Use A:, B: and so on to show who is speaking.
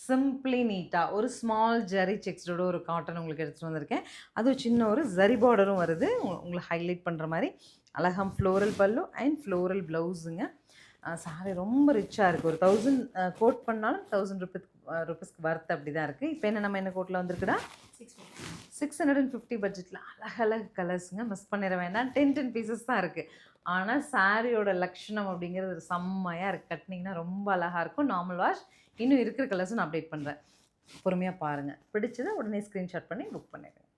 A: Simply நீட்டாக ஒரு small zari செக்ஸ்டோட ஒரு காட்டன் உங்களுக்கு எடுத்துகிட்டு வந்திருக்கேன். அதுவும் சின்ன ஒரு ஜரி பார்டரும் வருது, உங்களை ஹைலைட் பண்ணுற மாதிரி. அழகாக ஃப்ளோரல் பல்லு அண்ட் ஃப்ளோரல் ப்ளவுஸுங்க. சாரி ரொம்ப ரிச்சாக இருக்குது. ஒரு 1000 கோட் பண்ணாலும் 1000 ருபீஸ்க்கு வர்த்து அப்படி தான் இருக்குது. இப்போ நம்ம என்ன கோட்டில் வந்திருக்குடா 650 பட்ஜெட்டில் அழகழகு கலர்ஸுங்க. மிஸ் பண்ணிட வேண்டாம். 10 பீசஸ் தான் இருக்குது. ஆனால் சாரியோட லக்ஷணம் அப்படிங்கிறது செம்மையாக இருக்குது. கட்டினீங்கன்னா ரொம்ப அழகாக இருக்கும். Normal wash. இன்னும் இருக்கிற கலர்ஸும் நான் அப்டேட் பண்ணுறேன். பொறுமையாக பாருங்கள். பிடிச்சதை உடனே ஸ்க்ரீன்ஷாட் பண்ணி புக் பண்ணிடுங்க.